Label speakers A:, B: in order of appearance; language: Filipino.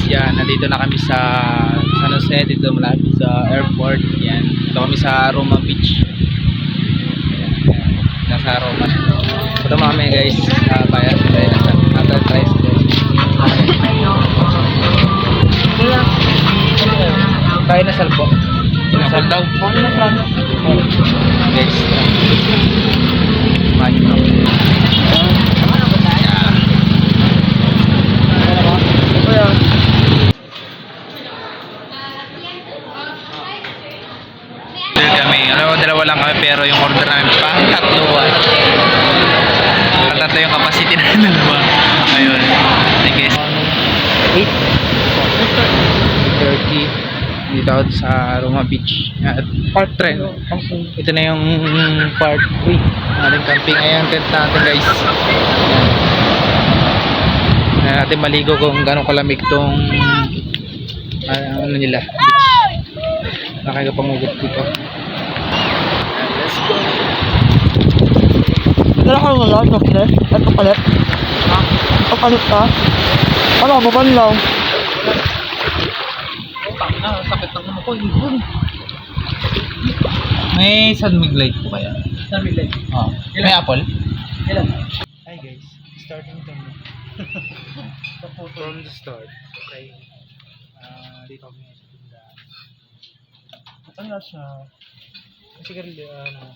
A: yan, nandito na kami sa San Jose, dito malapit sa airport. Yan, dito kami sa Roma Beach. Nasa Roma. Ito mga kami guys, bayan tayo na sa guys. Tayo na salpo. Nasal daw. Guys. Mani mo. Kami, dalawa lang kami pero yung order namin pang tatluan. Tatlo yung capacity na dalawa. Ayun. Thank you. 8:30 dito sa Roma Beach at Park Trend. Ito na yung part 3 ating camping. Ayan, tent natin guys. Ayan natin maligo kung gano'ng kalamig tong ano nila beach. Nakakapangugod dito. Let's go.
B: Dala ka wala, chocolate? At kapalit?
A: Ha?
B: Kapalit ka? Ano, mabanlaw?
A: Sakit ng ano ko, ibon. May San Miguel po kaya?
B: San Miguel.
A: Oh. May apple?
B: Ilan?
A: Hi guys, starting from the start. Okay. Dito kami sa tindahan.
B: Ano siya?
A: Siguro ano?